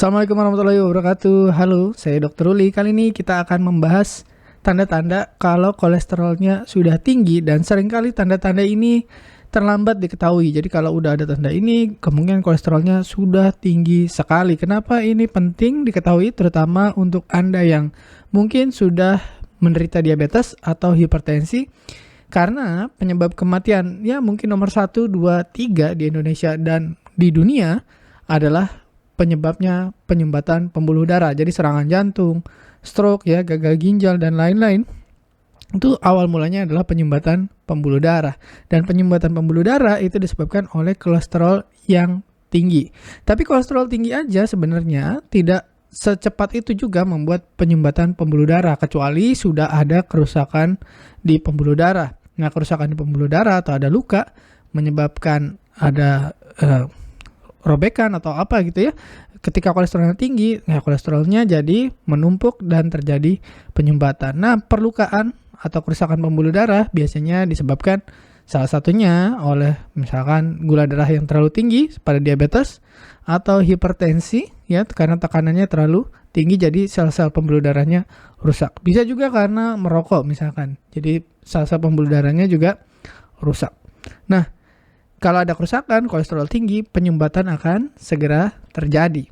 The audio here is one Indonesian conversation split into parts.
Assalamualaikum warahmatullahi wabarakatuh. Halo, saya Dr. Uli. Kali ini kita akan membahas tanda-tanda kalau kolesterolnya sudah tinggi dan seringkali tanda-tanda ini terlambat diketahui. Jadi kalau udah ada tanda ini, kemungkinan kolesterolnya sudah tinggi sekali. Kenapa ini penting diketahui? Terutama untuk Anda yang mungkin sudah menderita diabetes atau hipertensi. Karena penyebab kematian ya mungkin nomor 1, 2, 3 di Indonesia dan di dunia adalah penyebabnya penyumbatan pembuluh darah. Jadi serangan jantung, stroke, ya, gagal ginjal, dan lain-lain. Itu awal mulanya adalah penyumbatan pembuluh darah. Dan penyumbatan pembuluh darah itu disebabkan oleh kolesterol yang tinggi. Tapi kolesterol tinggi aja sebenarnya tidak secepat itu juga membuat penyumbatan pembuluh darah, kecuali sudah ada kerusakan di pembuluh darah. Nah, kerusakan di pembuluh darah atau ada luka menyebabkan ada robekan atau apa gitu ya. Ketika kolesterolnya tinggi, ya kolesterolnya jadi menumpuk dan terjadi penyumbatan. Nah, perlukaan atau kerusakan pembuluh darah biasanya disebabkan salah satunya oleh misalkan gula darah yang terlalu tinggi pada diabetes atau hipertensi ya, karena tekanannya terlalu tinggi jadi sel-sel pembuluh darahnya rusak. Bisa juga karena merokok misalkan. Jadi sel-sel pembuluh darahnya juga rusak. Nah, kalau ada kerusakan kolesterol tinggi, penyumbatan akan segera terjadi.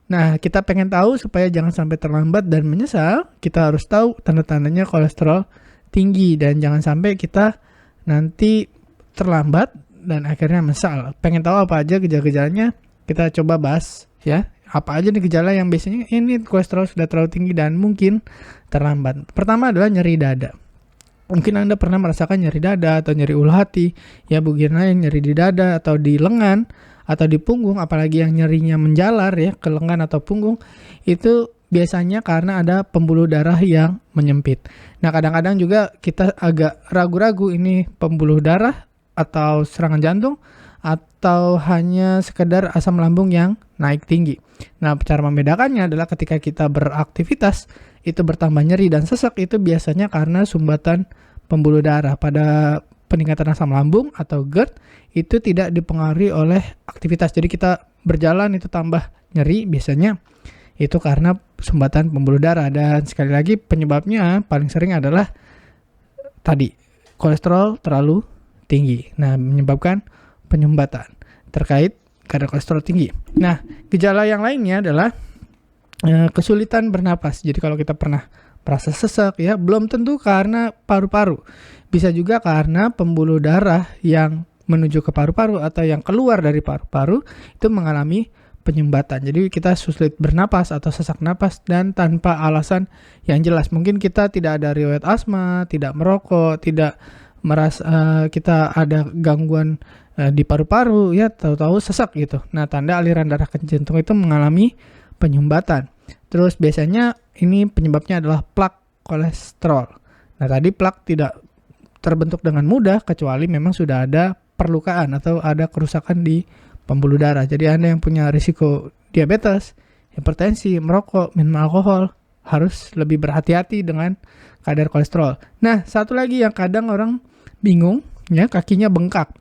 Nah, kita pengen tahu supaya jangan sampai terlambat dan menyesal, kita harus tahu tanda-tandanya kolesterol tinggi dan jangan sampai kita nanti terlambat dan akhirnya menyesal. Pengen tahu apa aja gejala-gejalanya? Kita coba bahas ya. Apa aja nih gejala yang biasanya ini kolesterol sudah terlalu tinggi dan mungkin terlambat. Pertama adalah nyeri dada. Mungkin Anda pernah merasakan nyeri dada atau nyeri ulu hati, ya bugir lain, nyeri di dada atau di lengan atau di punggung, apalagi yang nyerinya menjalar ya ke lengan atau punggung, itu biasanya karena ada pembuluh darah yang menyempit. Nah, kadang-kadang juga kita agak ragu-ragu ini pembuluh darah atau serangan jantung atau hanya sekedar asam lambung yang naik tinggi. Nah, cara membedakannya adalah ketika kita beraktivitas itu bertambah nyeri dan sesak, itu biasanya karena sumbatan pembuluh darah. Pada peningkatan asam lambung atau GERD itu tidak dipengaruhi oleh aktivitas. Jadi kita berjalan itu tambah nyeri, biasanya itu karena sumbatan pembuluh darah. Dan sekali lagi penyebabnya paling sering adalah tadi kolesterol terlalu tinggi. Nah, menyebabkan penyumbatan terkait kadar kolesterol tinggi. Nah, gejala yang lainnya adalah kesulitan bernapas. Jadi kalau kita pernah merasa sesak ya, belum tentu karena paru-paru. Bisa juga karena pembuluh darah yang menuju ke paru-paru atau yang keluar dari paru-paru itu mengalami penyumbatan. Jadi kita sulit bernapas atau sesak napas dan tanpa alasan yang jelas. Mungkin kita tidak ada riwayat asma, tidak merokok, tidak merasa kita ada gangguan di paru-paru ya, tahu-tahu sesak gitu. Nah, tanda aliran darah ke jantung itu mengalami penyumbatan. Terus biasanya ini penyebabnya adalah plak kolesterol. Nah, tadi plak tidak terbentuk dengan mudah kecuali memang sudah ada perlukaan atau ada kerusakan di pembuluh darah. Jadi Anda yang punya risiko diabetes, hipertensi, merokok, minum alkohol harus lebih berhati-hati dengan kadar kolesterol. Nah, satu lagi yang kadang orang bingung ya, kakinya bengkak.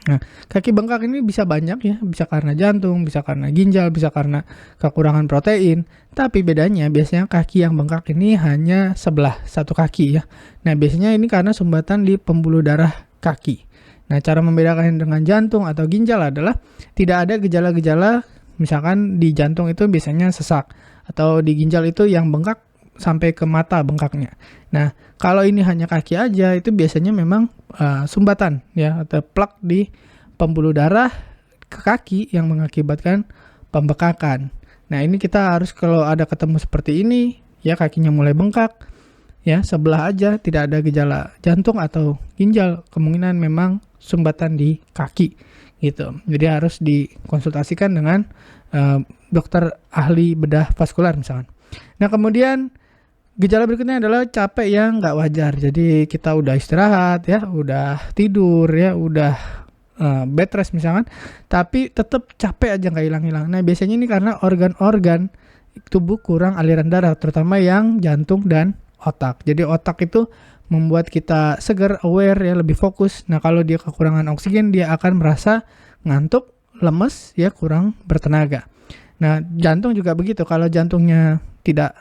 Nah, kaki bengkak ini bisa banyak ya, bisa karena jantung, bisa karena ginjal, bisa karena kekurangan protein. Tapi bedanya biasanya kaki yang bengkak ini hanya sebelah, satu kaki ya. Nah, biasanya ini karena sumbatan di pembuluh darah kaki. Nah, cara membedakan dengan jantung atau ginjal adalah tidak ada gejala-gejala, misalkan di jantung itu biasanya sesak, atau di ginjal itu yang bengkak sampai ke mata bengkaknya. Nah, kalau ini hanya kaki aja, itu biasanya memang sumbatan ya atau plak di pembuluh darah ke kaki yang mengakibatkan pembekakan. Nah, ini kita harus kalau ada ketemu seperti ini ya, kakinya mulai bengkak ya, sebelah aja tidak ada gejala jantung atau ginjal, kemungkinan memang sumbatan di kaki gitu. Jadi harus dikonsultasikan dengan dokter ahli bedah vaskular misalkan. Nah, kemudian gejala berikutnya adalah capek yang nggak wajar. Jadi kita udah istirahat ya, udah tidur ya, udah bed rest misalkan, tapi tetap capek aja nggak hilang-hilang. Nah, biasanya ini karena organ-organ tubuh kurang aliran darah, terutama yang jantung dan otak. Jadi otak itu membuat kita segar, aware ya, lebih fokus. Nah, kalau dia kekurangan oksigen, dia akan merasa ngantuk, lemes ya, kurang bertenaga. Nah, jantung juga begitu. Kalau jantungnya tidak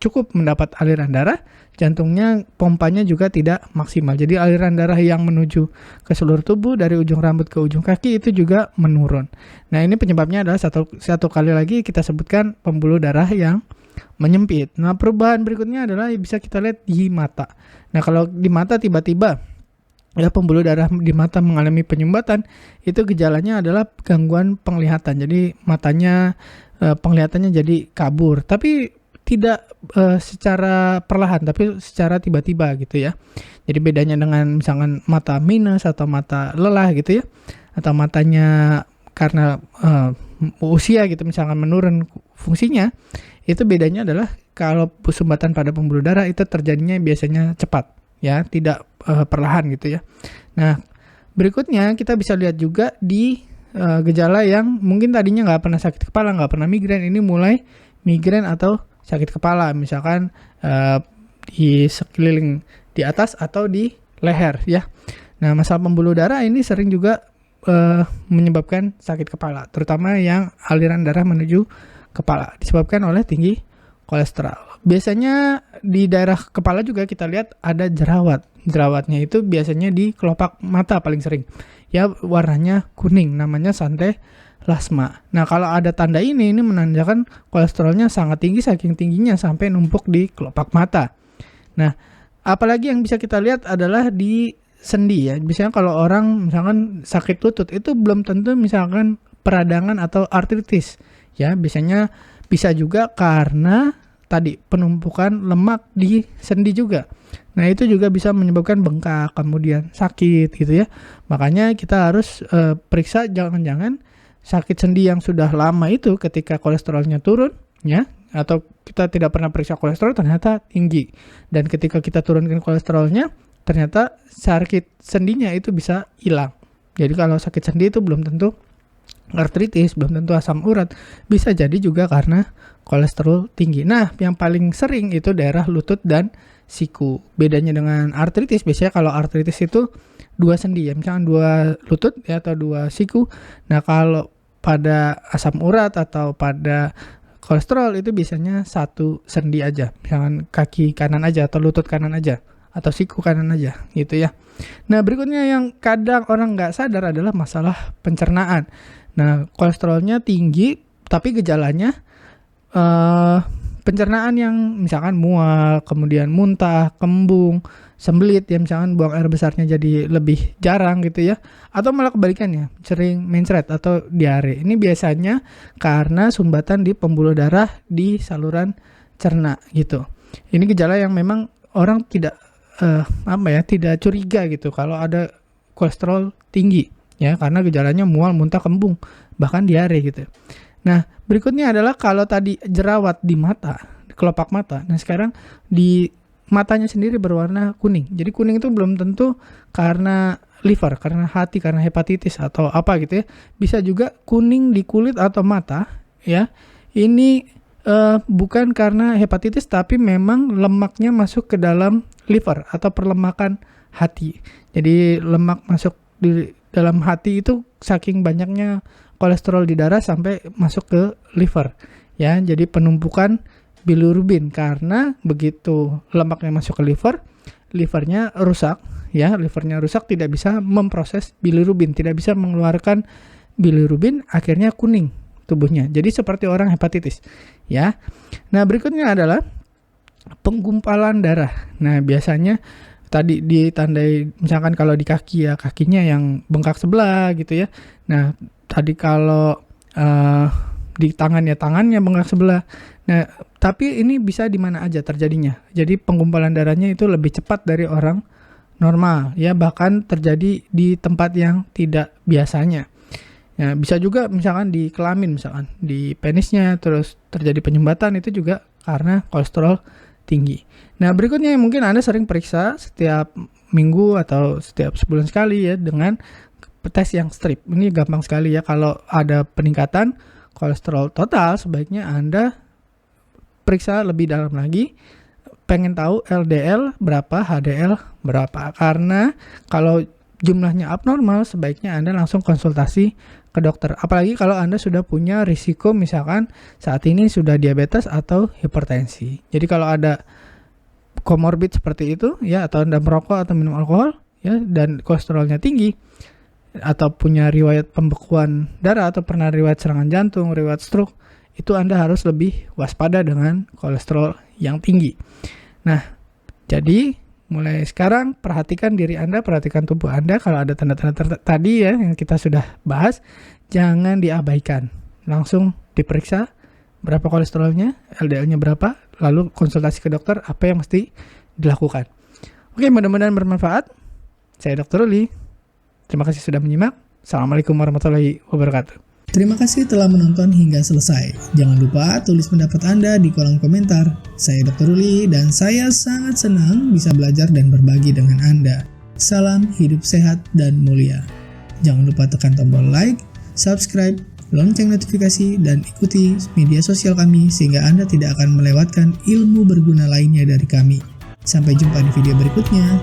cukup mendapat aliran darah, jantungnya pompanya juga tidak maksimal. Jadi aliran darah yang menuju ke seluruh tubuh dari ujung rambut ke ujung kaki itu juga menurun. Nah, ini penyebabnya adalah satu kali lagi kita sebutkan pembuluh darah yang menyempit. Nah, perubahan berikutnya adalah bisa kita lihat di mata. Nah, kalau di mata tiba-tiba ya pembuluh darah di mata mengalami penyumbatan, itu gejalanya adalah gangguan penglihatan. Jadi matanya penglihatannya jadi kabur, tapi tidak secara perlahan, tapi secara tiba-tiba gitu ya. Jadi bedanya dengan misalkan mata minus atau mata lelah gitu ya, atau matanya karena usia gitu misalkan menurun fungsinya, itu bedanya adalah kalau sumbatan pada pembuluh darah itu terjadinya biasanya cepat ya, tidak perlahan gitu ya. Nah, berikutnya kita bisa lihat juga di gejala yang mungkin tadinya nggak pernah sakit kepala, nggak pernah migrain, ini mulai migrain atau sakit kepala, misalkan di sekeliling di atas atau di leher ya. Nah, masalah pembuluh darah ini sering juga menyebabkan sakit kepala, terutama yang aliran darah menuju kepala disebabkan oleh tinggi kolesterol. Biasanya di daerah kepala juga kita lihat ada jerawat. Jerawatnya itu biasanya di kelopak mata paling sering. Ya, warnanya kuning, namanya sante lasma. Nah, kalau ada tanda ini menandakan kolesterolnya sangat tinggi, saking tingginya sampai numpuk di kelopak mata. Nah, apalagi yang bisa kita lihat adalah di sendi ya. Biasanya kalau orang misalkan sakit lutut itu belum tentu misalkan peradangan atau artritis. Ya, biasanya bisa juga karena tadi penumpukan lemak di sendi juga. Nah, itu juga bisa menyebabkan bengkak, kemudian sakit gitu ya. Makanya kita harus periksa, jangan-jangan sakit sendi yang sudah lama itu ketika kolesterolnya turun ya, atau kita tidak pernah periksa kolesterol ternyata tinggi, dan ketika kita turunkan kolesterolnya ternyata sakit sendinya itu bisa hilang. Jadi kalau sakit sendi itu belum tentu artritis, belum tentu asam urat, bisa jadi juga karena kolesterol tinggi. Nah, yang paling sering itu daerah lutut dan siku. Bedanya dengan artritis, biasanya kalau artritis itu dua sendi ya, misalkan dua lutut ya atau dua siku. Nah, kalau pada asam urat atau pada kolesterol itu biasanya satu sendi aja, misalkan kaki kanan aja atau lutut kanan aja atau siku kanan aja gitu ya. Nah, berikutnya yang kadang orang nggak sadar adalah masalah pencernaan. Nah, kolesterolnya tinggi tapi gejalanya pencernaan yang misalkan mual, kemudian muntah, kembung, sembelit ya, misalkan buang air besarnya jadi lebih jarang gitu ya, atau malah kebalikannya, sering mencret atau diare. Ini biasanya karena sumbatan di pembuluh darah di saluran cerna gitu. Ini gejala yang memang orang tidak tidak curiga gitu kalau ada kolesterol tinggi ya, karena gejalanya mual, muntah, kembung, bahkan diare gitu. Nah, berikutnya adalah kalau tadi jerawat di mata, di kelopak mata. Nah, sekarang di matanya sendiri berwarna kuning. Jadi kuning itu belum tentu karena liver, karena hati, karena hepatitis atau apa gitu ya. Bisa juga kuning di kulit atau mata ya. Ini bukan karena hepatitis, tapi memang lemaknya masuk ke dalam liver atau perlemakan hati. Jadi lemak masuk di dalam hati itu saking banyaknya kolesterol di darah sampai masuk ke liver ya. Jadi penumpukan bilirubin, karena begitu lemaknya masuk ke liver, livernya rusak ya, livernya rusak tidak bisa memproses bilirubin, tidak bisa mengeluarkan bilirubin, akhirnya kuning tubuhnya. Jadi seperti orang hepatitis ya. Nah, berikutnya adalah penggumpalan darah. Nah, biasanya tadi ditandai misalkan kalau di kaki ya, kakinya yang bengkak sebelah gitu ya. Nah, tadi kalau di tangan ya, tangannya bengkak sebelah. Nah, tapi ini bisa di mana aja terjadinya. Jadi penggumpalan darahnya itu lebih cepat dari orang normal ya, bahkan terjadi di tempat yang tidak biasanya. Ya, bisa juga misalkan di kelamin, misalkan di penisnya terus terjadi penyumbatan, itu juga karena kolesterol tinggi. Nah, berikutnya yang mungkin Anda sering periksa setiap minggu atau setiap sebulan sekali ya, dengan tes yang strip. Ini gampang sekali ya, kalau ada peningkatan kolesterol total sebaiknya Anda periksa lebih dalam lagi, pengen tahu LDL berapa, HDL berapa. Karena kalau jumlahnya abnormal sebaiknya Anda langsung konsultasi ke dokter. Apalagi kalau Anda sudah punya risiko misalkan saat ini sudah diabetes atau hipertensi. Jadi kalau ada komorbid seperti itu ya, atau Anda merokok atau minum alkohol ya, dan kolesterolnya tinggi atau punya riwayat pembekuan darah atau pernah riwayat serangan jantung, riwayat stroke, itu Anda harus lebih waspada dengan kolesterol yang tinggi. Nah, jadi mulai sekarang perhatikan diri Anda, perhatikan tubuh Anda. Kalau ada tanda-tanda tadi ya yang kita sudah bahas, jangan diabaikan. Langsung diperiksa berapa kolesterolnya, LDL-nya berapa, lalu konsultasi ke dokter apa yang mesti dilakukan. Oke, mudah-mudahan bermanfaat. Saya Dr. Ruli. Terima kasih sudah menyimak. Assalamualaikum warahmatullahi wabarakatuh. Terima kasih telah menonton hingga selesai. Jangan lupa tulis pendapat Anda di kolom komentar. Saya Dr. Ruli dan saya sangat senang bisa belajar dan berbagi dengan Anda. Salam hidup sehat dan mulia. Jangan lupa tekan tombol like, subscribe, lonceng notifikasi, dan ikuti media sosial kami sehingga Anda tidak akan melewatkan ilmu berguna lainnya dari kami. Sampai jumpa di video berikutnya.